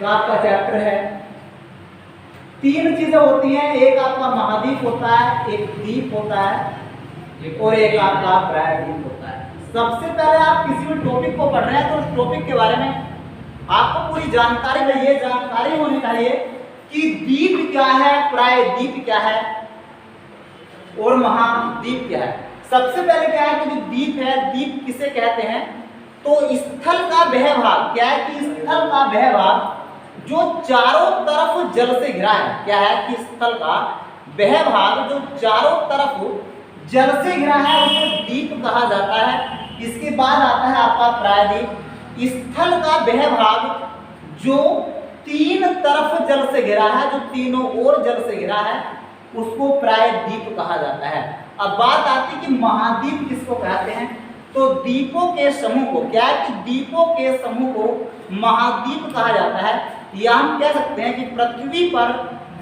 का आपका चैप्टर है। तीन चीजें होती हैं, एक आपका महाद्वीप होता है, एक द्वीप होता है और एक आपका प्रायद्वीप होता है। सबसे पहले आप किसी भी टॉपिक को पढ़ रहे हैं तो उस टॉपिक के बारे में आपको पूरी जानकारी है, ये जानकारी होनी चाहिए कि द्वीप क्या है, प्रायद्वीप क्या है और महाद्वीप क्या है। सबसे पहले क्या है कि जो द्वीप है, द्वीप किसे कहते हैं, तो स्थल का वह भाग, क्या है कि स्थल का वह भाग जो चारों तरफ जल से घिरा है। क्या है कि स्थल का वह भाग जो चारों तरफ जल से घिरा है उसे द्वीप कहा जाता है। इसके बाद आता है आपका प्रायद्वीप। स्थल का वह भाग जो तीन तरफ जल से घिरा है, जो तीनों ओर जल से घिरा है, उसको प्रायद्वीप कहा जाता है। अब बात आती है कि महाद्वीप किसको कहते हैं, तो द्वीपों के समूह को, क्या है कि द्वीपों के समूह को महाद्वीप कहा जाता है। या हम कह सकते हैं कि पृथ्वी पर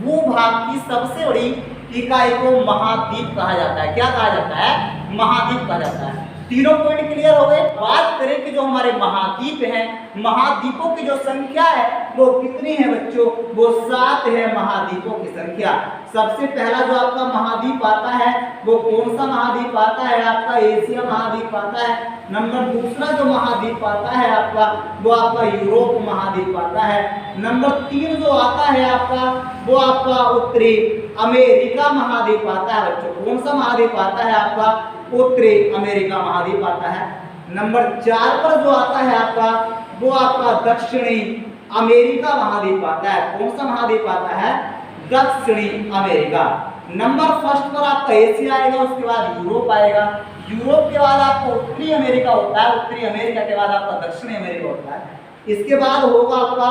भूभाग की सबसे बड़ी इकाई को महाद्वीप कहा जाता है। क्या कहा जाता है, महाद्वीप कहा जाता है। तीनों पॉइंट क्लियर हो गए। बात करें कि जो हमारे महाद्वीप हैं, महाद्वीपों की जो संख्या है वो कितनी है बच्चों, वो 7 है महाद्वीपों की संख्या। सबसे पहला जो आपका महाद्वीप आता है वो कौन सा महाद्वीप आता है, आपका एशिया महाद्वीप आता है। नंबर दूसरा जो महाद्वीप आता है आपका वो आपका यूरोप महाद्वीप आता है। नंबर 3 जो आता है आपका वो आपका उत्तरी अमेरिका महाद्वीप आता है बच्चों। कौन सा महाद्वीप आता है आपका, उत्तरी अमेरिका महाद्वीप आता है। नंबर 4 पर जो आता है आपका वो आपका दक्षिणी अमेरिका महाद्वीप आता है। कौन सा महाद्वीप आता है, दक्षिणी अमेरिका। नंबर फर्स्ट पर आपका एशिया आएगा, उसके बाद यूरोप आएगा, यूरोप के बाद आपका उत्तरी अमेरिका होता है, उत्तरी अमेरिका के बाद आपका दक्षिणी अमेरिका होता है। इसके बाद होगा आपका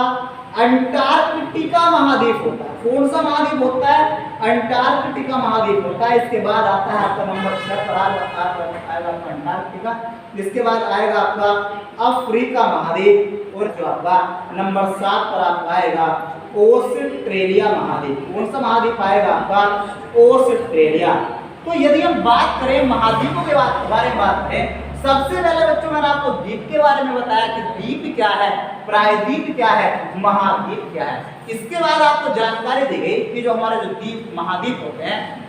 अंटार्कटिका महाद्वीप होता है। कौन सा महाद्वीप होता है, अंटार्कटिका महाद्वीप होता है। इसके बाद आता है आपका नंबर 6 पर आएगा अंटार्कटिका। इसके बाद आएगा आपका अफ्रीका महाद्वीप और जो आपका नंबर 7 पर आपका आएगा ऑस्ट्रेलिया महाद्वीप। कौन सा महाद्वीप आएगा आपका, ऑस्ट्रेलिया। तो यदि हम बात करें महाद्वीपों के बारे में बात करें, सबसे पहले बच्चों मैंने आपको द्वीप के बारे में बताया कि द्वीप क्या है, प्रायद्वीप क्या है, महाद्वीप क्या है। इसके बाद आपको जानकारी दी गई कि जो हमारे जो द्वीप महाद्वीप होते हैं,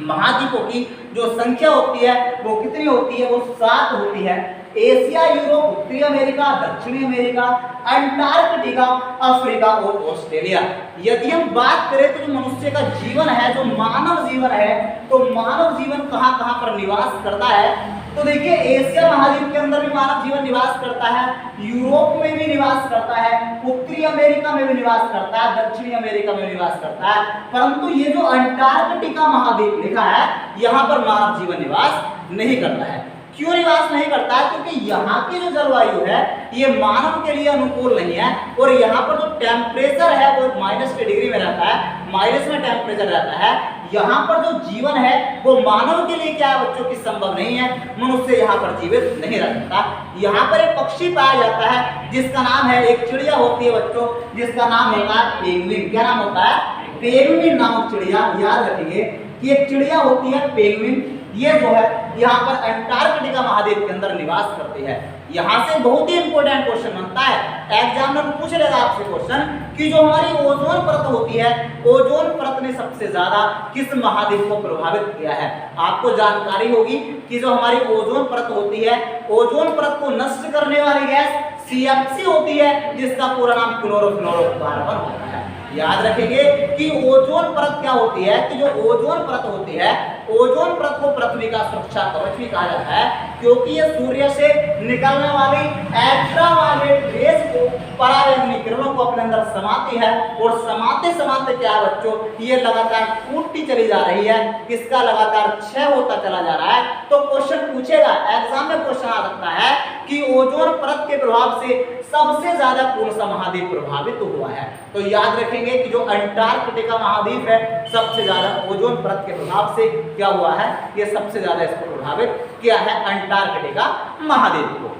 महाद्वीपों की जो संख्या होती है वो कितनी होती है, वो 7 होती है। एशिया, यूरोप, उत्तरी अमेरिका, दक्षिणी अमेरिका, अंटार्कटिका, अफ्रीका और ऑस्ट्रेलिया। यदि हम बात करें तो जो मनुष्य का जीवन है, जो मानव जीवन है, तो मानव जीवन कहाँ कहाँ पर निवास करता है, तो देखिए एशिया महाद्वीप के अंदर भी मानव जीवन निवास करता है, यूरोप में भी निवास करता है, उत्तरी अमेरिका में भी निवास करता है, दक्षिणी अमेरिका में निवास करता है। परंतु ये जो अंटार्कटिका महाद्वीप लिखा है, यहाँ पर मानव जीवन निवास नहीं करता है। क्यों निवास नहीं करता है, क्योंकि यहाँ की जो जलवायु है ये मानव के लिए अनुकूल नहीं है और यहाँ पर जो टेम्परेचर है वो -के डिग्री में रहता है, माइनस में टेम्परेचर रहता है। यहाँ पर जो जीवन है वो मानव के लिए क्या है बच्चों की संभव नहीं है, मनुष्य यहाँ पर जीवित नहीं रह सकता। यहाँ पर एक पक्षी पाया जाता है जिसका नाम है, एक चिड़िया होती है बच्चों जिसका नाम होता है पेंगुइन। क्या नाम होता है, पेंगुइन नामक चिड़िया। याद रखेंगे कि एक चिड़िया होती है पेंगुइन, ये जो है यहाँ पर अंटार्कटिका महाद्वीप के अंदर निवास करती है। यहाँ से बहुत ही इंपॉर्टेंट क्वेश्चन बनता है, एग्जामिनर पूछ लेगा आपसे क्वेश्चन कि जो हमारी ओजोन परत होती है, ओजोन परत ने सबसे ज्यादा किस महाद्वीप को प्रभावित किया है। आपको जानकारी होगी कि जो हमारी ओजोन परत होती है, ओजोन परत को नष्ट करने वाली गैस CFC होती है, जिसका पूरा नाम क्लोरोफ्लोरोकार्बन होता है। याद रखेंगे कि ओजोन परत क्या होती है, कि जो ओजोन परत होती है, ओजोन परत को पृथ्वी का सुरक्षा कवच भी कहा जाता है, क्योंकि ये सूर्य से निकलने वाली अल्ट्रावायलेट रेस को, पराबैंगनी किरणों को अपने अंदर समाती है और समाते समाते क्या है बच्चों, ये लगातार टूटती चली जा रही है, इसका लगातार क्षय होता चला जा रहा है। तो क्वेश्चन पूछेगा, एग्जाम में क्वेश्चन आ सकता है कि ओजोन परत के प्रभाव से सबसे ज्यादा कौन सा महाद्वीप प्रभावित हुआ है। तो याद रखेंगे कि जो अंटार्कटिका महाद्वीप है, सबसे ज्यादा ओजोन परत के प्रभाव से क्या हुआ है, ये सबसे ज्यादा इसको प्रभावित किया है, अंटार्कटिका महाद्वीप को।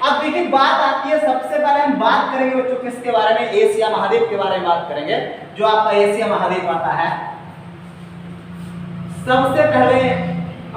अब देखिए बात आती है, सबसे पहले हम बात करेंगे बच्चों किसके बारे में, एशिया महाद्वीप के बारे में बात करेंगे। जो आपका एशिया महाद्वीप आता है, सबसे पहले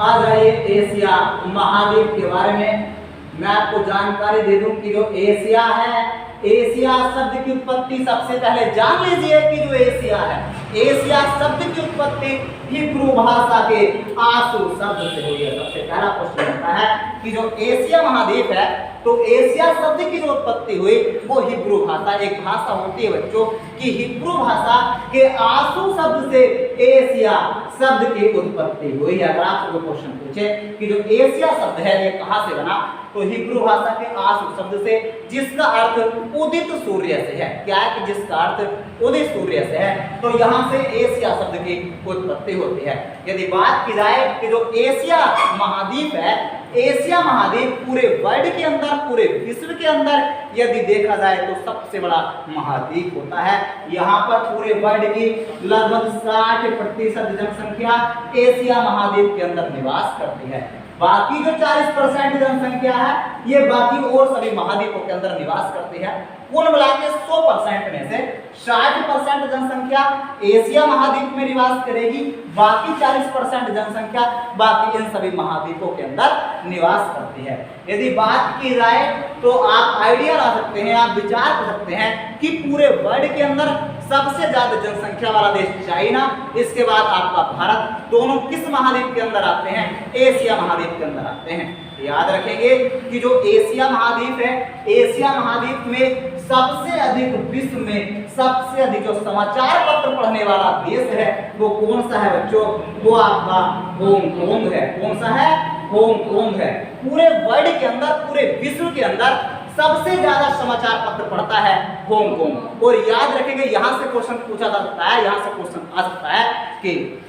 आ जाइए एशिया महाद्वीप के बारे में। मैं आपको जानकारी दे दूं कि जो एशिया है, एशिया शब्द की उत्पत्ति सबसे पहले जान लीजिए कि जो एशिया है, एशिया शब्द की उत्पत्ति हिब्रू भाषा के आशुर शब्द से हुई है। सबसे पहला क्वेश्चन होता है कि जो एशिया महाद्वीप है, तो एशिया शब्द की जो उत्पत्ति हुई वो हिब्रू भाषा, एक भाषा होती है बच्चों कि हिब्रू भाषा के आशु शब्द से एशिया शब्द की उत्पत्ति हुई है। अगर आपसे कोई क्वेश्चन पूछे कि जो एशिया शब्द है ये कहाँ से बना, तो हिब्रू भाषा के आशु शब्द से, जिसका अर्थ उदित सूर्य से है। क्या है कि जिसका अर्थ उदित सूर्य से है, तो यहाँ से एशिया शब्द की उत्पत्ति होती है। यदि बात की जाए कि जो एशिया महाद्वीप है, एशिया महाद्वीप पूरे वर्ल्ड के अंदर, पूरे विश्व के अंदर यदि देखा जाए तो सबसे बड़ा महाद्वीप होता है। यहाँ पर पूरे वर्ल्ड की लगभग 60% जनसंख्या एशिया महाद्वीप के अंदर निवास करती है। बाकी जो 40% जनसंख्या है ये बाकी और सभी महाद्वीपों के अंदर निवास करती है। कुल मिला के 100% में से 60% जनसंख्या एशिया महाद्वीप में निवास करेगी, बाकी 40% जनसंख्या बाकी इन सभी महाद्वीपों के अंदर निवास करती है। यदि बात की जाए तो आप आइडिया ला सकते हैं, आप विचार कर सकते हैं कि पूरे वर्ल्ड के अंदर सबसे ज्यादा जनसंख्या वाला देश चाइना, इसके बाद आपका भारत, दोनों किस महाद्वीप के अंदर आते हैं? एशिया महाद्वीप के अंदर आते हैं। याद रखेंगे कि जो एशिया महाद्वीप है, एशिया महाद्वीप में सबसे अधिक, विश्व में सबसे अधिक जो समाचार पत्र पढ़ने वाला देश है वो कौन सा है बच्चों? वो आपका हांगकांग है। कौन सा है? हांगकांग है। पूरे वर्ल्ड के अंदर, पूरे विश्व के अंदर सबसे ज्यादा समाचार पत्र पढ़ता है हांगकांग। और याद रखेंगे यहां से क्वेश्चन पूछा जा सकता है, यहां से क्वेश्चन आ सकता है कि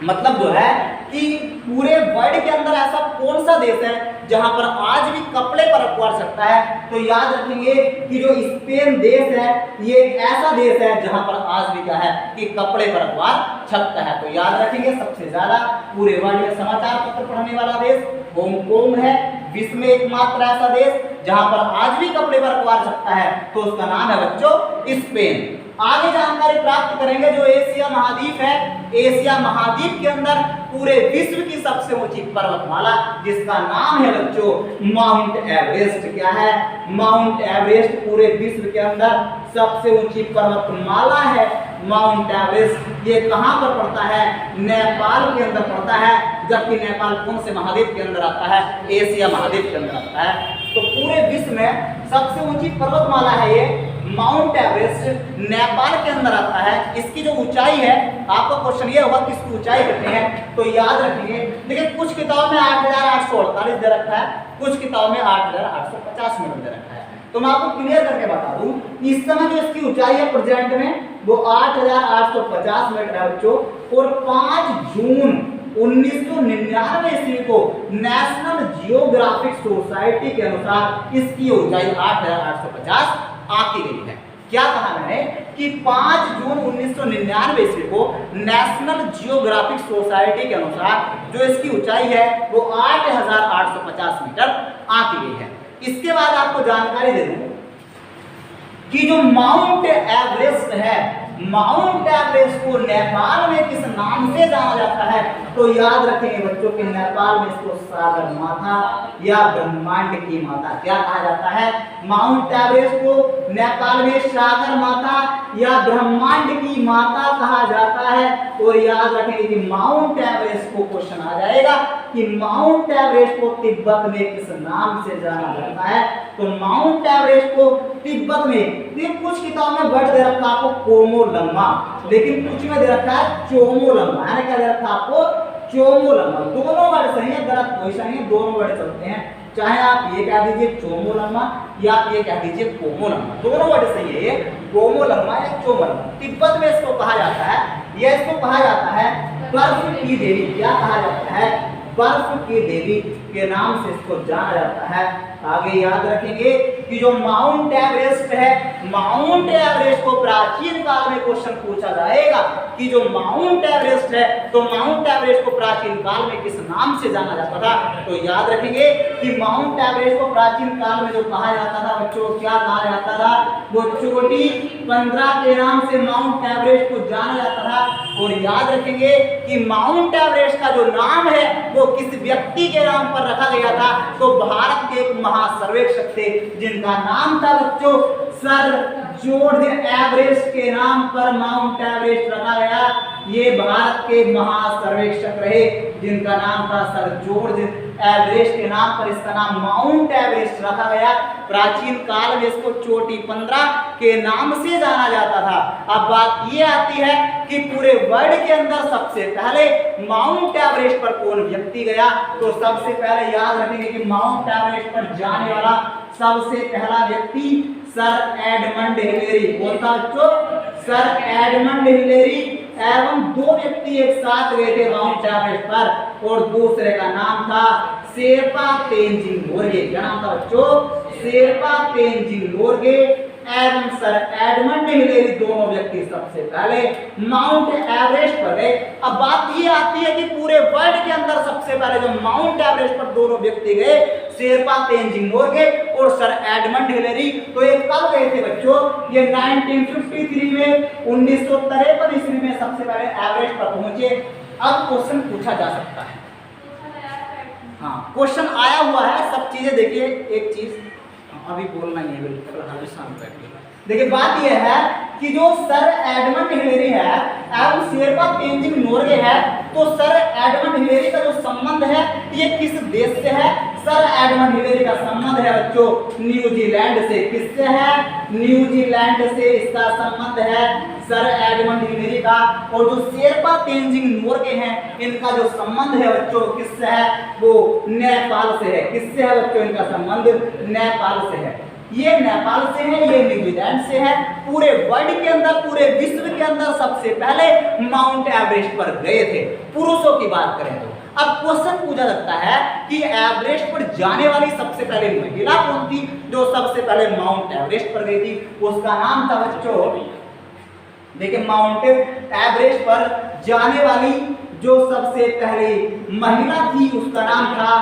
मतलब जो है कि पूरे वर्ल्ड के अंदर ऐसा कौन सा देश है जहां पर आज भी कपड़े पर अखबार छपता है? तो याद रखेंगे कि जो स्पेन देश है ये एक ऐसा देश है जहां पर आज भी क्या है कि कपड़े पर अखबार छपता है। तो याद रखेंगे सबसे ज्यादा पूरे वर्ल्ड में समाचार पत्र पढ़ने वाला देश हांगकांग है। विश्व में एकमात्र ऐसा देश जहां पर आज भी कपड़े पर अखबार छपता है, तो उसका नाम है बच्चों स्पेन। आगे जानकारी प्राप्त करेंगे जो एशिया महाद्वीप है, एशिया महाद्वीप के अंदर पूरे विश्व की सबसे ऊंची पर्वतमाला जिसका नाम है बच्चों माउंट एवरेस्ट। क्या है? माउंट एवरेस्ट पूरे विश्व के अंदर सबसे ऊंची पर्वतमाला है माउंट एवरेस्ट। ये कहां पर पड़ता है? नेपाल के अंदर पड़ता है। जबकि नेपाल कौन से महाद्वीप के अंदर आता है? एशिया महाद्वीप के अंदर आता है। तो पूरे विश्व में सबसे ऊंची पर्वतमाला है ये माउंट एवरेस्ट, नेपाल के अंदर आता है। इसकी जो ऊंचाई है, आपका क्वेश्चन ये होगा कि इसकी ऊंचाई कितनी है, तो याद रखिए देखिए कुछ किताब में 8848 दे रखा है, कुछ किताब में 8850 मीटर दे रखा है। तो मैं आपको क्लियर करके बता दूं, इस समय जो इसकी ऊंचाई है प्रेजेंट में वो 8850 मीटर है बच्चों। और 5 जून 1999 ईस्वी को नेशनल जियोग्राफिक सोसाइटी के अनुसार इसकी ऊंचाई 8850 आंकी गई है। क्या कहा मैंने कि 5 जून 1999 ईस्वी को नेशनल जियोग्राफिक सोसाइटी के अनुसार जो इसकी ऊंचाई है वो 8850 मीटर आंकी गई है। इसके बाद आपको जानकारी दे दूं कि जो माउंट एवरेस्ट है, माउंट एवरेस्ट को नेपाल में किस नाम से जाना जाता है? तो याद रखेंगे बच्चों कि नेपाल में इसको सागर माता या ब्रह्मांड की माता क्या कहा जाता है? माउंट एवरेस्ट को नेपाल में सागर माता या ब्रह्मांड की माता कहा जाता है। और याद रखेंगे कि माउंट एवरेस्ट को क्वेश्चन आ जाएगा कि माउंट एवरेस्ट को तिब्बत में किस नाम से जाना जाता है? तो माउंट एवरेस्ट को तिब्बत में, कुछ किताब में वर्ड दे रखा आपको कोमोलंबा, लेकिन कुछ में दे रखा है चोमोलंबा। है क्या दे रखा आपको? चोमोलंबा। दोनों वर्ड सही है, गलत कोई सही है, दोनों वर्ड चलते हैं। चाहे आप ये कह दीजिए चोमोलंबा या आप ये कह दीजिए कोमोलंबा, दोनों वर्ड सही है। ये कोमोलंबा या चोमोलंबा। तिब्बत में इसको कहा जाता है, यह इसको कहा जाता है बर्फ की देवी। क्या कहा जाता है? बर्फ की देवी के नाम से इसको जाना जाता है। आगे याद रखेंगे कि जो माउंट एवरेस्ट है, माउंट एवरेस्ट को प्राचीन काल में क्वेश्चन पूछा जाएगा कि जो माउंट एवरेस्ट है, तो माउंट एवरेस्ट को प्राचीन काल में किस नाम से जाना जाता था? तो याद रखेंगे कि माउंट एवरेस्ट को प्राचीन काल में जो कहा जाता था बच्चों, क्या कहा जाता था? वो चोटी 15 के नाम से माउंट एवरेस्ट को जाना जाता था। और याद रखेंगे कि माउंट एवरेस्ट का जो नाम है वो किस व्यक्ति के नाम पर रखा गया था? तो भारत के एक महासर्वेक्षक थे जिनका नाम था बच्चों सर जॉर्ज एवरेस्ट के नाम पर माउंट एवरेस्ट रखा गया। ये भारत के महासर्वेक्षक रहे जिनका नाम था सर जॉर्ज एवरेस्ट के नाम पर इसका नाम माउंट एवरेस्ट रखा गया। प्राचीन काल में इसको चोटी 15 के नाम से जाना जाता था। अब बात ये आती है कि पूरे वर्ल्ड के अंदर सबसे पहले माउंट एवरेस्ट पर कौन व्यक्ति गया? तो सबसे पहले याद रखेंगे कि माउंट एवरेस्ट पर जाने वाला सबसे पहला व्यक्ति सर एडमंड हिलेरी। कौन था बच्चों? सर एडमंड हिलेरी एवं 2 व्यक्ति एक साथ गए थे माउंट एवरेस्ट पर, और दूसरे का नाम था शेरपा तेंजिंग नोरगे। क्या नाम था बच्चों? शेरपा तेंजिंग नोरगे एवं सर एडमंड हिलेरी, दोनों व्यक्ति सबसे पहले माउंट एवरेस्ट पर गए। अब बात ये आती है कि पूरे वर्ल्ड के अंदर सबसे पहले जो माउंट एवरेस्ट पर दोनों व्यक्ति गए, शेरपा तेंजिंग नोरगे और सर एडमंड हिलेरी, तो ये कब गए थे बच्चों? ये 1953 में 1953 ईस्वी में सबसे पहले एवरेस्ट पर पहुंचे। अब क्वेश्चन पूछा जा सकता है, हाँ क्वेश्चन आया हुआ है, सब चीजें देखिए। एक चीज अभी बोलना नहीं है, बिल्कुल हमें शांत बैठिए। देखिए बात यह है कि जो सर एडमंड हिलेरी है एवं शेरपा तेंजिंग नोरगे है, तो सर एडमंड हिलेरी का जो संबंध है ये किस देश से है? सर एडमंड हिलेरी का संबंध है बच्चों न्यूजीलैंड से। किससे है? न्यूजीलैंड से इसका संबंध है सर एडमंड हिलेरी का। और जो शेरपा तेंजिंग नोरगे हैं, इनका जो संबंध है बच्चों किससे है? वो नेपाल से है। किससे है बच्चों इनका संबंध? नेपाल से है। ये नेपाल से है, ये न्यूजीलैंड से है। पूरे वर्ल्ड के अंदर, पूरे विश्व के अंदर सबसे पहले माउंट एवरेस्ट पर गए थे। पुरुषों की बात करें तो अब क्वेश्चन पूछा जाता है कि एवरेस्ट पर जाने वाली सबसे पहले महिला कौन थी जो सबसे पहले माउंट एवरेस्ट पर गई थी? उसका नाम था बच्चों, देखिए माउंट एवरेस्ट पर जाने वाली जो सबसे पहली महिला थी उसका नाम था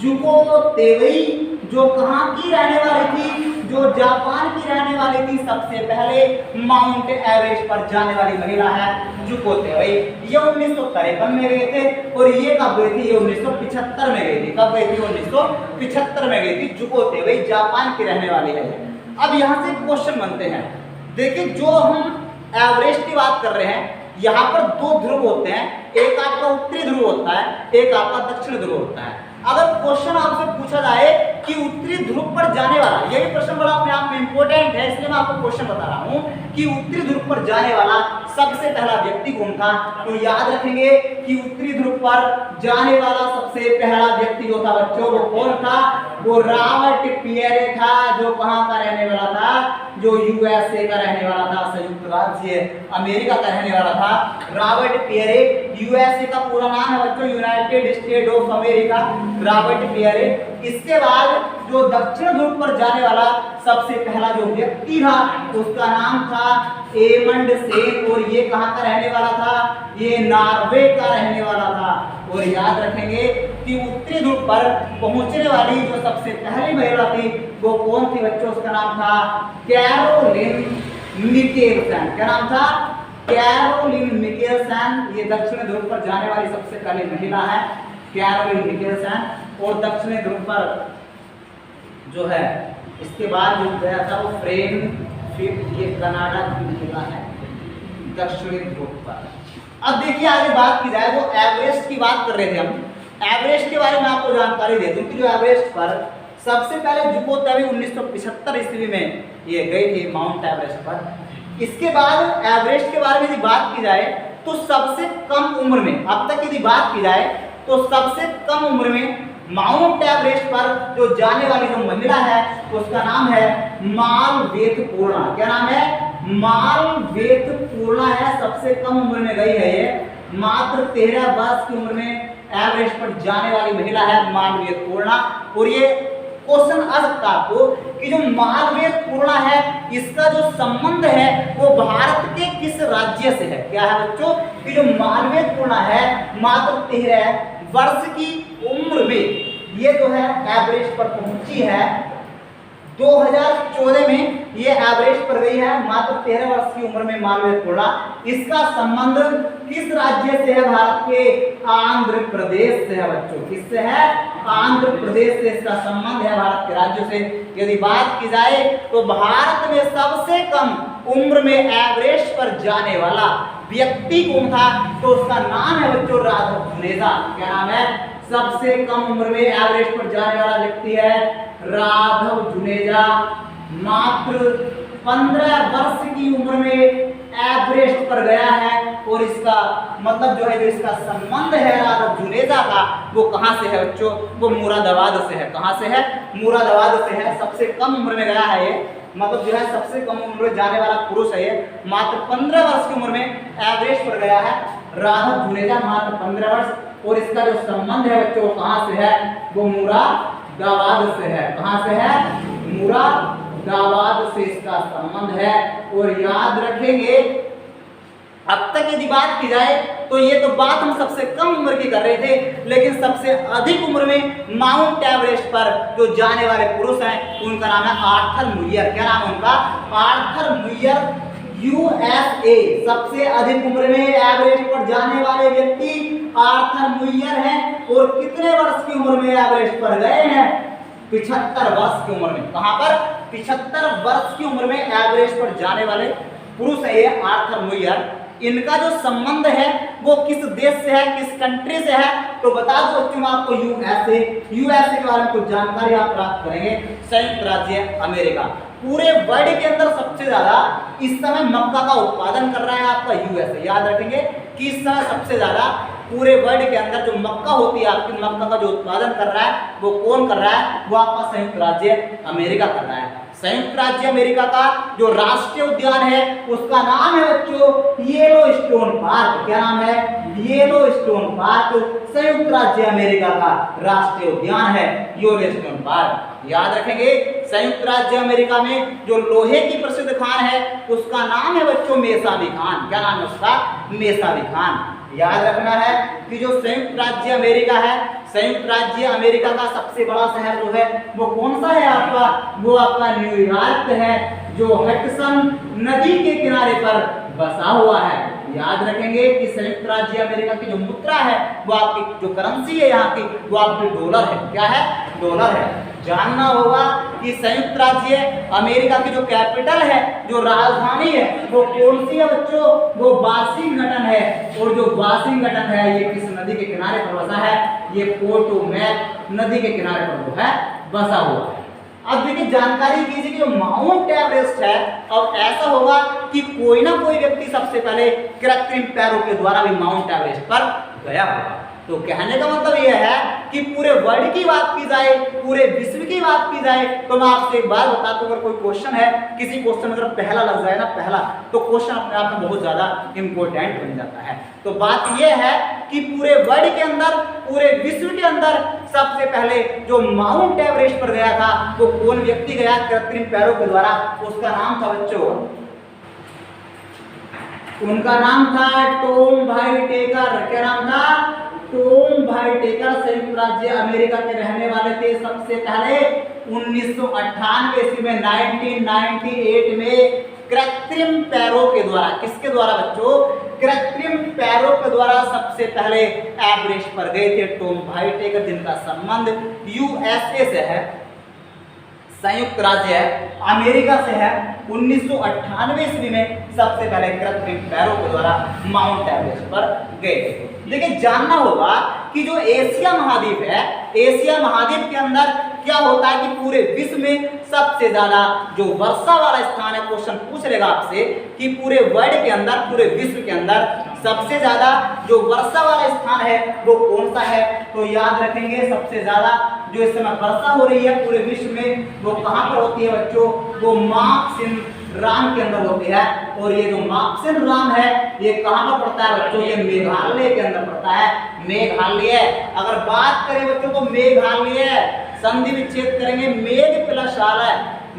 जुको तेवई, जो कहाँ की रहने वाली थी? जो जापान की रहने वाली थी। सबसे पहले माउंट एवरेस्ट पर जाने वाली महिला है जुको तेवई। ये 1953 में गए थे और ये कब गई थी? ये 1975 में गई थी। कब गई थी? 1975 में गई थी। जुको तेवई जापान की रहने वाली है। अब यहाँ से क्वेश्चन बनते हैं। देखिए जो हम एवरेस्ट की बात कर रहे हैं, यहाँ पर 2 ध्रुव होते हैं, एक आपका उत्तरी ध्रुव होता है, एक आपका दक्षिण ध्रुव होता है। अगर क्वेश्चन आपसे पूछा जाए कि उत्तरी ध्रुव पर जाने वाला, यही प्रश्न बड़ा अपने आप में इंपॉर्टेंट है, इसलिए मैं आपको क्वेश्चन बता रहा हूं कि उत्तरी ध्रुव पर जाने वाला सबसे पहला व्यक्ति कौन था? तो याद रखेंगे कि उत्तरी ध्रुव पर जाने वाला सबसे पहला व्यक्ति जो था बच्चों वो कौन था? वो रॉबर्ट पियरे था। जो कहां का रहने वाला था? जो यूएसए का रहने वाला था, संयुक्त राज्य अमेरिका का रहने वाला था रॉबर्ट पियरे। यूएसए का पूरा नाम है बच्चों United state of America, Robert Pierre. इसके बाद जो दक्षिण ध्रुव पर जाने वाला सबसे पहला जो व्यक्ति था उसका नाम था एमंड सेन, और ये कहाँ का रहने वाला था? ये नॉर्वे का रहने वाला था। और याद रखेंगे कि उत्तरी ध्रुव पर पहुंचने वाली जो सबसे पहली महिला थी वो कौन थी बच्चों? उसका नाम था कैरोलिन मिकेलसन। क्या नाम था? Caroline Mikkelsen. ये दक्षिण ध्रुव पर जाने वाली सबसे पहली महिला है कैरोलिन मिकेलसन। और दक्षिणी ध्रुव पर जो है इसके बाद जो गया था वो फ्रेम फिफ्थ, ये कनाडा की महिला है दक्षिणी ध्रुव पर। अब देखिए आगे बात की जाए, वो एवरेस्ट की बात कर रहे थे हम। एवरेस्ट के बारे में आपको जानकारी दे दूं कि जो एवरेस्ट पर सबसे पहले जुको तेवई 1975 ईस्वी में ये गई थी माउंट एवरेस्ट पर। इसके बाद एवरेस्ट के बारे में यदि बात की जाए तो सबसे कम उम्र में, अब तक यदि बात की जाए तो सबसे कम उम्र में माउंट एवरेस्ट पर जो जाने वाली जो महिला है उसका नाम है मालवेतपूर्णा। क्या नाम है? मालवेतपूर्णा है। सबसे कम उम्र में गई है ये, मात्र 13 वर्ष की उम्र में एवरेस्ट पर जाने वाली महिला है मालवेतपूर्णा। और ये क्वेश्चन आ सकता है आपको कि जो मालवेय पूर्णा है इसका जो संबंध है वो भारत के किस राज्य से है। क्या है बच्चों कि जो मालवेय पूर्णा है मात्र 13 वर्ष की उम्र में ये जो है एवरेस्ट पर पहुंची है। 2014 में ये एवरेज पर गई है मात्र 13 वर्ष की उम्र में मालवेय पूर्णा। इसका संबंध किस राज्य से है? भारत के आंध्र प्रदेश से है बच्चों। किससे है? आंध्र प्रदेश से इसका संबंध है भारत के राज्यों से। यदि बात की जाए तो भारत में सबसे कम उम्र में एवरेस्ट पर जाने वाला व्यक्ति कौन था? तो उसका नाम है बच्चों राघव जुनेजा। क्या नाम है? सबसे कम उम्र में एवरेस्ट पर जाने वाला व्यक्ति है राघव जुनेजा। मात्र 15 वर्ष की उम्र में एवरेस्ट पर गया है और इसका मतलब जो है जो इसका संबंध है राघव जुनेजा का वो कहां से है बच्चों? वो मुरादाबाद से है। कहां से है? मुरादाबाद से है। सबसे कम उम्र में गया है ये, मतलब जो है सबसे कम उम्र में जाने वाला पुरुष है ये। मात्र 15 वर्ष की उम्र में एवरेस्ट पर गया है राघव जुनेजा, मात्र 15 वर्ष। और इसका जो संबंध है बच्चों कहां से है? वो मुरादाबाद से है। कहां से है? मुरादाबाद से इसका संबंध है। और याद रखेंगे अब तक यदि बात की जाए तो ये तो बात हम सबसे कम उम्र की कर रहे थे, लेकिन सबसे अधिक उम्र में माउंट एवरेस्ट पर जो जाने वाले पुरुष हैं उनका नाम है आर्थर मुयर। क्या नाम है उनका? Arthur Muir, USA. सबसे अधिक उम्र में एवरेस्ट पर जाने वाले व्यक्ति आर्थर मुयर हैं। और कितने वर्ष की उम्र में एवरेस्ट पर गए हैं? 75 वर्ष की उम्र में। कहां पर? 75 वर्ष की उम्र में एवरेस्ट पर जाने वाले पुरुष है ये आर्थर मुयर। इनका जो संबंध है वो किस देश से है, किस कंट्री से है? तो बता दो बच्चों आपको यूएसए। यूएसए के बारे में कुछ जानकारी आप प्राप्त करेंगे। संयुक्त राज्य अमेरिका। पूरे वर्ल्ड के अंदर सबसे ज्यादा इस समय मक्का का उत्पादन कर रहा है आपका यूएसए। याद रखेंगे कि इस समय सबसे ज्यादा पूरे वर्ल्ड के अंदर जो मक्का होती है आपकी, मक्का का जो उत्पादन कर रहा है वो कौन कर रहा है? वो आपका संयुक्त राज्य अमेरिका कर रहा है। संयुक्त राज्य अमेरिका का जो राष्ट्रीय उद्यान है उसका नाम है बच्चों येलोस्टोन पार्क। क्या नाम है? Yellowstone park. संयुक्त राज्य अमेरिका का राष्ट्रीय उद्यान है येलोस्टोन पार्क। याद रखेंगे संयुक्त राज्य अमेरिका में जो लोहे की प्रसिद्ध खान है उसका नाम है बच्चों मेसाबी खान। क्या नाम है उसका? मेसाबी खान। याद रखना है कि जो संयुक्त राज्य अमेरिका है, संयुक्त राज्य अमेरिका का सबसे बड़ा शहर जो है वो कौन सा है आपका? वो आपका न्यूयॉर्क है, जो हडसन नदी के किनारे पर बसा हुआ है। याद रखेंगे कि संयुक्त राज्य अमेरिका की जो मुद्रा है वो आपकी जो करेंसी है यहाँ की वो आपकी डॉलर है। क्या है? डॉलर है। जानना होगा कि संयुक्त राज्य अमेरिका की जो कैपिटल है, जो राजधानी है वो कौन सी है बच्चों? वो वाशिंगटन है। और जो वाशिंगटन है ये किस नदी के किनारे पर बसा है? ये पोटोमैक नदी के किनारे पर जो है बसा हुआ है। अब देखिए जानकारी कीजिए कि जो माउंट एवरेस्ट है, अब ऐसा होगा कि कोई ना कोई व्यक्ति सबसे पहले कृत्रिम पैरों के द्वारा भी माउंट एवरेस्ट पर गया होगा। तो कहने का मतलब यह है कि पूरे वर्ल्ड की बात की जाए, पूरे विश्व की बात की जाए तो मैं आपसे एक बात बताता हूं, अगर कोई क्वेश्चन है, किसी क्वेश्चन अगर पहला लग जाए ना, पहला, तो क्वेश्चन अपने आप में बहुत ज्यादा इंपॉर्टेंट बन जाता है। तो बात यह है कि पूरे वर्ल्ड के अंदर, पूरे विश्व के अंदर सबसे पहले जो माउंट एवरेस्ट पर गया था वो कौन व्यक्ति गया कृत्रिम पैरों के द्वारा? उसका नाम था बच्चों, उनका नाम था टॉम भाई टेकर। क्या नाम था? टॉम भाई टेकर। संयुक्त राज्य अमेरिका के रहने वाले थे। सबसे पहले 1998 ईस्वी में 1998 में कृत्रिम पैरों के द्वारा, किसके द्वारा बच्चों? कृत्रिम पैरों के द्वारा सबसे पहले एवरेस्ट पर गए थे टॉम भाई टेकर, जिनका संबंध यूएसए से है, संयुक्त राज्य अमेरिका से है। 1998 ईस्वी में सबसे पहले कृत्रिम पैरों के द्वारा माउंट एवरेस्ट पर गए थे। लेकिन जानना होगा कि जो एशिया महाद्वीप है, एशिया महाद्वीप के अंदर क्या होता है कि पूरे विश्व में सबसे ज्यादा जो वर्षा वाला स्थान है, क्वेश्चन पूछ लेगा आपसे कि पूरे वर्ल्ड के अंदर, पूरे विश्व के अंदर सबसे ज्यादा जो वर्षा वाला स्थान है वो कौन सा है? तो याद रखेंगे सबसे ज्यादा जो इस समय वर्षा हो रही है पूरे विश्व में वो कहां पर होती है बच्चों? वो माकसिन राम के अंदर होती है। और ये जो माकसिन राम है ये कहां पर पड़ता है बच्चों? ये मेघालय के अंदर पड़ता है। मेघालय, अगर बात करें बच्चों तो मेघालय, संधि विच्छेद करेंगे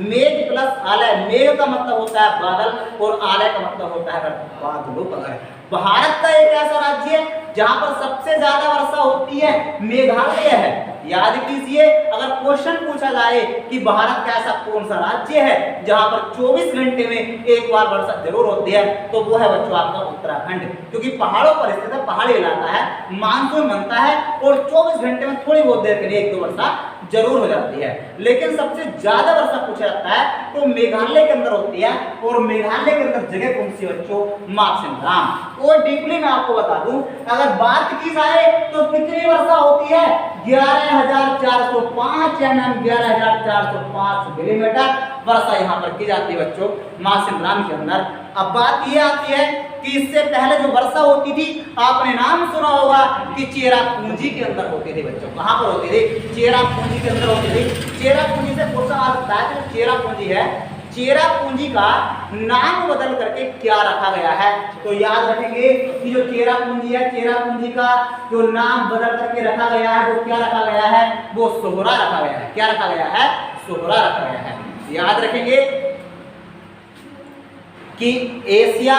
मेघ प्लस आलय, मेघ का मतलब होता है बादल और आलय का मतलब होता है बादलों का घर। भारत का एक ऐसा राज्य है जहां पर सबसे ज्यादा वर्षा होती है, मेघालय है। याद कीजिए, अगर क्वेश्चन पूछा जाए कि भारत का ऐसा कौन सा राज्य है जहां पर 24 घंटे में एक बार वर्षा जरूर होती है, तो वो है बच्चों आपका उत्तराखंड, क्योंकि पहाड़ों पर स्थित है, पहाड़ी इलाका है, मानसून बनता है और 24 घंटे में थोड़ी बहुत देर के लिए एक दो वर्षा जरूर हो जाती है। लेकिन सबसे ज्यादा वर्षा पूछा जाता है तो मेघालय के अंदर होती है, और मेघालय के अंदर जगह कौन सी बच्चों? मार्कसिंग। और डीपली मैं आपको बता दूं, अगर बात की जाए तो कितनी वर्षा होती है? 11,405 mm, 11,405 मिलीमीटर वर्षा यहाँ पर की जाती है बच्चों मार्कसिंग के अंदर। अब बात ये आती है कि इससे पहले जो वर्षा होती थी, आपने नाम सुना होगा कि चेरापूंजी के अंदर होती थी बच्चों। कहां पर होती थी? चेरापूंजी के अंदर होती थी। चेरापूंजी से क्वेश्चन आ सकता है कि चेरापूंजी है, चेरापूंजी का नाम बदल करके क्या रखा गया है? तो याद रखेंगे कि जो चेरापूंजी है, चेरापूंजी का जो नाम बदल करके रखा गया है वो क्या रखा गया है? वो सोहरा रखा गया है। क्या रखा गया है? सोहरा रखा गया है। याद रखेंगे कि एशिया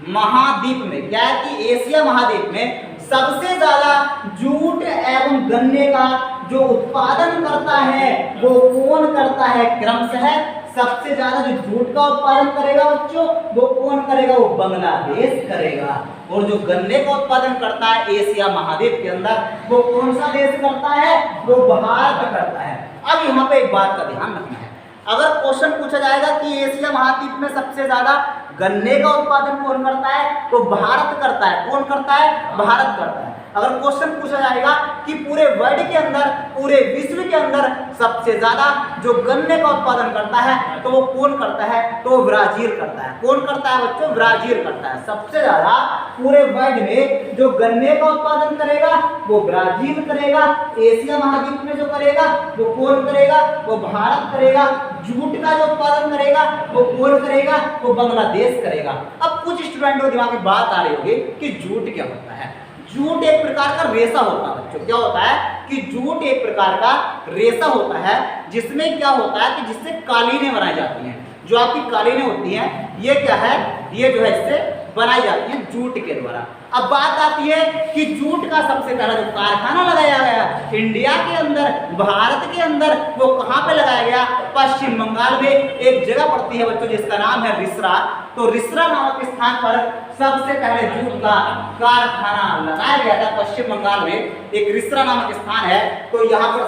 महाद्वीप में क्या है कि एशिया महाद्वीप में सबसे ज्यादा जूट एवं गन्ने का जो उत्पादन करता है वो कौन करता है? क्रमशः सबसे ज्यादा जो जूट का उत्पादन करेगा बच्चों वो कौन करेगा? वो बांग्लादेश करेगा। और जो गन्ने का उत्पादन करता है एशिया महाद्वीप के अंदर वो कौन सा देश करता है? वो भारत करता है। अब यहाँ पे एक बात का ध्यान रखना है, अगर क्वेश्चन पूछा जाएगा कि एशिया महाद्वीप में सबसे ज्यादा गन्ने का उत्पादन कौन करता है, तो भारत करता है। कौन करता है? भारत करता है। अगर क्वेश्चन पूछा जाएगा कि पूरे वर्ल्ड के अंदर, पूरे विश्व के अंदर सबसे ज्यादा जो गन्ने का उत्पादन करता है तो वो कौन करता है? तो ब्राजील करता है। कौन करता है बच्चों? ब्राजील करता है। सबसे ज्यादा पूरे वर्ल्ड में जो गन्ने का उत्पादन करेगा वो ब्राजील करेगा। एशिया महाद्वीप में जो करेगा वो कौन करेगा? वो भारत करेगा। जूट का जो उत्पादन करेगा वो कौन करेगा? वो बांग्लादेश करेगा। अब कुछ स्टूडेंटों के दिमाग में बात आ रही होगी कि जूट क्या होता है? जूट एक प्रकार का रेशा होता है बच्चों। क्या होता है कि जूट एक प्रकार का रेशा होता है जिसमें क्या होता है कि जिससे कालीनें बनाई जाती हैं। जो आपकी कालीनें होती हैं ये क्या है? ये जो है इससे बनाई जाती है जूट के द्वारा। अब बात आती है कि जूट का सबसे पहला जो कारखाना लगाया गया इंडिया के अंदर, भारत के अंदर, वो कहाँ पे लगाया गया? पश्चिम बंगाल में एक जगह पड़ती है बच्चों जिसका नाम है रिसरा। तो रिसरा नामक स्थान पर सबसे पहले जूट का कारखाना लगाया गया था। पश्चिम बंगाल में एक रिसरा नामक स्थान है, तो यहाँ पर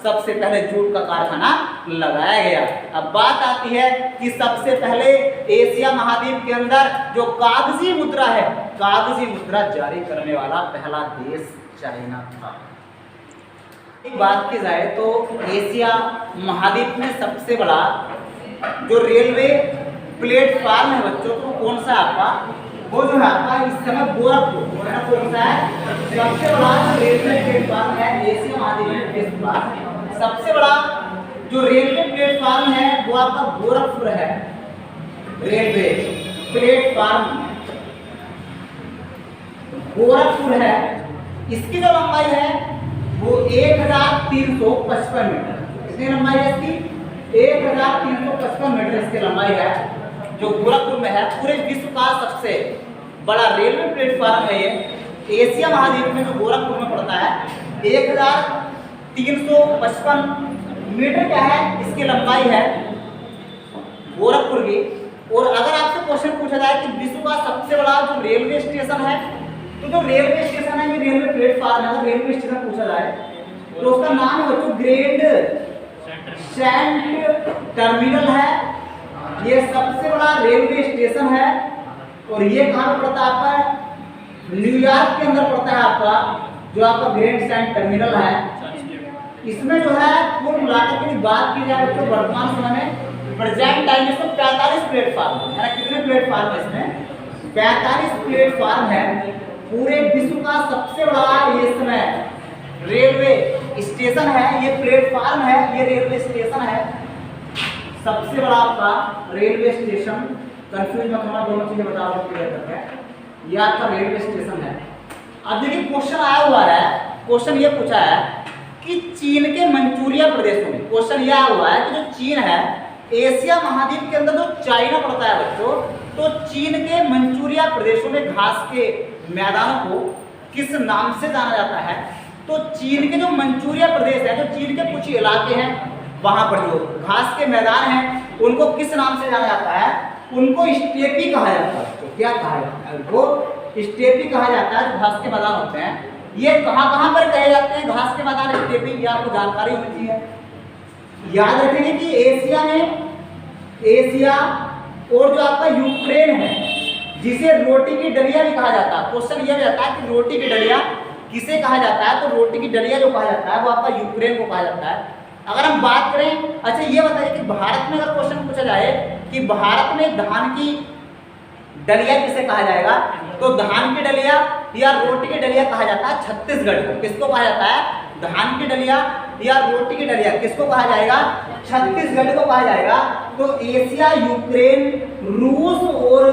सबसे पहले जूट का कारखाना लगाया गया। अब बात आती है कि सबसे पहले एशिया महाद्वीप के अंदर जो कागजी मुद्रा है, कागजी मुद्रा जारी करने वाला पहला देश चाइना था। एक बात की जाए तो एशिया महाद्वीप में सबसे बड़ा जो रेलवे प्लेटफार्म है बच्चों, तो कौन सा आपका? वो जो है आपका इस समय गोरखपुर कौन सा है? सबसे बड़ा रेलवे प्लेटफार्म है एशिया महाद्वीप में। सबसे बड़ा जो रेलवे प्लेटफार्म है वो आपका गोरखपुर है। रेलवे प्लेटफार्म गोरखपुर है। इसकी जो लंबाई है वो 1355 मीटर। कितनी लंबाई है इसकी? 1355 मीटर इसकी लंबाई है, जो गोरखपुर में है। पूरे विश्व का सबसे बड़ा रेलवे प्लेटफार्म है ये। एशिया महाद्वीप में जो गोरखपुर में पड़ता है 1355 मीटर क्या है इसकी लंबाई है गोरखपुर की। और अगर आपसे क्वेश्चन पूछा जाए कि विश्व का सबसे बड़ा जो रेलवे स्टेशन है, तो जो रेलवे स्टेशन है ये रेलवे प्लेटफार्म है। अगर रेलवे स्टेशन पूछा जाए तो उसका नाम है बच्चों ग्रैंड सेंट टर्मिनल है। ये सबसे बड़ा रेलवे स्टेशन है और ये कहाँ पे पड़ता है आपका? न्यूयॉर्क के अंदर पड़ता है आपका, जो आपका ग्रैंड सेंट टर्मिनल है। इसमें जो है कुल मिलाकर की बात की जाए तो वर्तमान समय में प्रेजेंट टाइम में 45 प्लेटफार्म है। कितने प्लेटफार्म है इसमें? 45 प्लेटफार्म है। पूरे विश्व का सबसे बड़ा ये समय रेलवे स्टेशन है, ये प्लेटफार्म है, ये रेलवे स्टेशन है। सबसे बड़ा आपका रेलवे स्टेशन, कंफ्यूज मत होना, दोनों चीजें बता दो क्लियर करके। ये आपका रेलवे स्टेशन है। अब देखिए क्वेश्चन आया हुआ है, क्वेश्चन ये पूछा है कि चीन के मंचूरिया प्रदेशों में, क्वेश्चन यह हुआ है कि जो चीन है एशिया महाद्वीप के अंदर जो चाइना पड़ता है बच्चों, तो चीन के मंचूरिया प्रदेशों में घास के मैदानों को किस नाम से जाना जाता है? तो चीन के जो मंचूरिया प्रदेश है, जो चीन के कुछ इलाके हैं, वहां पर जो घास के मैदान हैं उनको किस नाम से जाना जाता है? उनको स्टेपी कहा जाता है। तो क्या कहा जाता है? उनको स्टेपी कहा जाता है। जो घास के मैदान होते हैं ये कहाँ पर कहे जाते हैं? घास के मैदान स्टेपी, ये आपको जानकारी होनी चाहिए। याद रखेंगे कि एशिया में, एशिया और जो आपका यूक्रेन है जिसे रोटी की डलिया भी कहा जाता है। क्वेश्चन ये भी आता है कि रोटी की डलिया किसे कहा जाता है? तो रोटी की डलिया जो कहा जाता है वो आपका यूक्रेन को कहा जाता है। अगर हम बात करें, अच्छा ये बताइए कि भारत में अगर क्वेश्चन पूछा जाए कि भारत में धान की डलिया किसे कहा जाएगा, तो धान की डलिया या रोटी की डलिया कहा जाता है छत्तीसगढ़ को। किसको कहा जाता है? धान की डलिया या रोटी की डलिया किसको कहा जाएगा? छत्तीसगढ़ को कहा जाएगा। तो एशिया, यूक्रेन, रूस और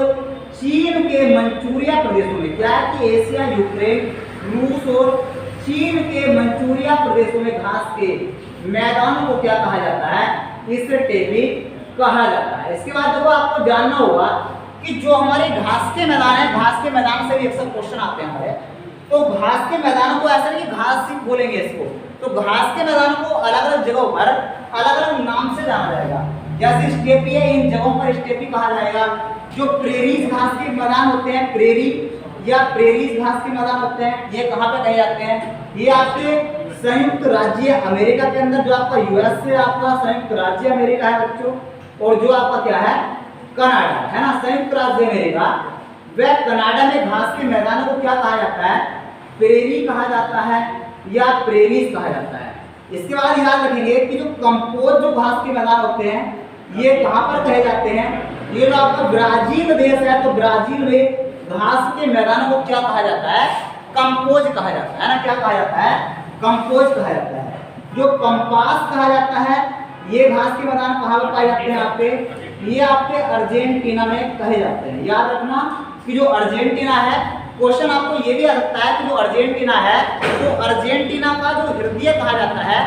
चीन के मंचूरिया प्रदेशों में, क्या है कि एशिया, यूक्रेन, रूस और चीन के मंचूरिया प्रदेशों में घास के मैदानों को क्या कहा जाता है? स्टेपी कहा जाता है। इसके बाद देखो आपको जानना होगा कि जो हमारे घास के मैदान है, घास के मैदान से भी अक्सर क्वेश्चन आते हैं हमारे। तो घास के मैदानों को ऐसा नहीं कि घास ही बोलेंगे इसको, तो घास के मैदानों को अलग अलग जगहों पर अलग अलग नाम से जाना जाएगा। जैसे स्टेपी है, इन जगहों पर स्टेपी कहा जाएगा। जो प्रेरीज घास के मैदान होते हैं, प्रेरी या प्रेरीज घास के मैदान होते हैं, ये कहाँ पे कहे जाते हैं? ये आपके संयुक्त राज्य अमेरिका के अंदर, जो आपका यूएस से आपका संयुक्त राज्य अमेरिका है बच्चों, और जो आपका क्या है? कनाडा है ना, संयुक्त राज्य अमेरिका, वह कनाडा में घास के मैदानों को क्या कहा जाता है? प्रेरी कहा जाता है या प्रेरीज कहा जाता है। इसके बाद याद रखेंगे कि जो कंपोज जो घास के मैदान होते हैं ये कहाँ पर कहे जाते हैं? ये जो आपका ब्राजील देश है, तो ब्राजील में घास के मैदानों को क्या कहा जाता है? कंपोज कहा जाता है ना। क्या कहा जाता है? कंपोज कहा जाता है। जो कंपास कहा जाता है, ये घास के मैदान कहाँ पर पाए जाते हैं? आपके ये आपके अर्जेंटीना में कहे जाते हैं। याद रखना कि जो अर्जेंटीना है, क्वेश्चन आपको ये भी आ सकता है कि जो अर्जेंटीना है, तो अर्जेंटीना का जो हृदय कहा जाता है,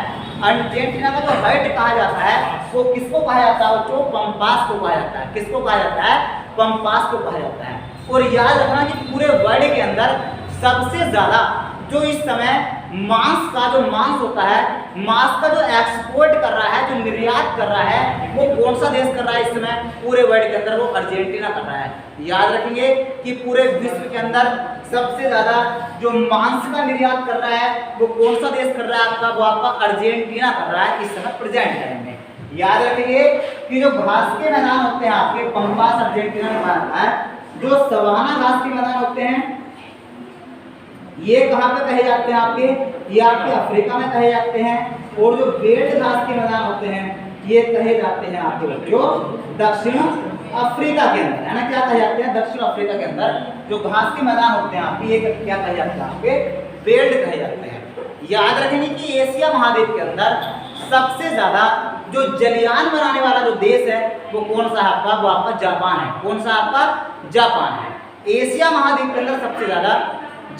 अर्जेंटीना का जो हार्ट कहा जाता है, वो किसको कहा जाता है? तो पंपास को कहा जाता है। किसको कहा जाता है? पंपास को कहा जाता है। और याद रखना कि पूरे वर्ल्ड के अंदर सबसे ज्यादा जो इस समय मांस होता है, मांस का जो एक्सपोर्ट कर रहा है, जो निर्यात कर रहा है, वो कौन सा देश कर रहा है इस समय पूरे वर्ल्ड के अंदर? वो अर्जेंटीना कर रहा है। याद रखेंगे कि पूरे विश्व के अंदर सबसे ज्यादा जो मांस का निर्यात कर रहा है वो कौन सा देश कर रहा है आपका? वो आपका अर्जेंटीना कर रहा है इस समय प्रेजेंट टाइम में। याद रखेंगे कि जो घास के मैदान होते हैं आपके, पंपास अर्जेंटीना में पाया है। जो सवाना घास के मैदान होते हैं ये कहाँ पे कहे जाते हैं आपके? ये आपके अफ्रीका में कहे जाते हैं। और जो बेल्ट घास के मैदान होते हैं ये कहे जाते हैं आपके बच्चों दक्षिण अफ्रीका के अंदर, है ना। क्या कहे जाते हैं? दक्षिण अफ्रीका के अंदर जो घास के मैदान होते हैं आपके, ये क्या कहे जाते हैं? आपके बेल्ट कहे जाते हैं। याद रखेंगे कि एशिया महाद्वीप के अंदर सबसे ज्यादा जो जलयान बनाने वाला जो देश है वो कौन सा है आपका? वो आपका जापान है। कौन सा आपका? जापान है। एशिया महाद्वीप के अंदर सबसे ज्यादा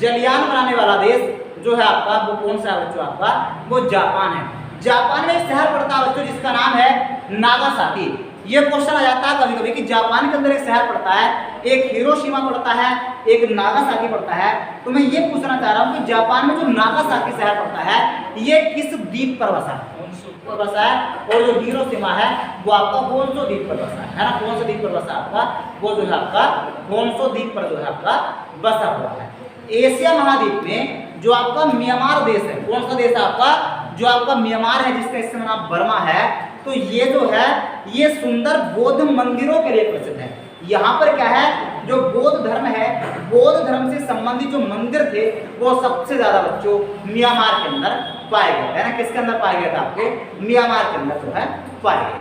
जलयान बनाने वाला देश जो है आपका, वो कौन सा है बच्चों? आपका वो जापान है। जापान में एक शहर पड़ता है बच्चों जिसका नाम है नागासाकी। ये क्वेश्चन आ जाता है कभी कभी कि जापान के अंदर एक शहर पड़ता है, एक हिरोशिमा पड़ता है, एक नागासाकी पड़ता है। तो मैं ये पूछना चाह रहा हूँ कि जापान में जो नागासाकी शहर पड़ता है ये किस द्वीप पर बसा है? और जो हिरोशिमा है वो आपका होन्शु द्वीप पर बसा है ना। कौन सा द्वीप पर बसा आपका? वो जो है आपका होन्शु द्वीप पर जो है आपका बसा हुआ है। एशिया महाद्वीप में जो आपका म्यांमार देश है, कौन सा देश है आपका? जो आपका म्यांमार है जिसका इस समय नाम बर्मा है, तो ये जो है ये सुंदर बौद्ध मंदिरों के लिए प्रसिद्ध है। यहाँ पर क्या है? जो बौद्ध धर्म है, बौद्ध धर्म से संबंधित जो मंदिर थे वो सबसे ज्यादा बच्चों म्यांमार के अंदर पाए गए, है ना। किसके अंदर पाए गए थे? आपके म्यांमार के अंदर जो है पाए गए।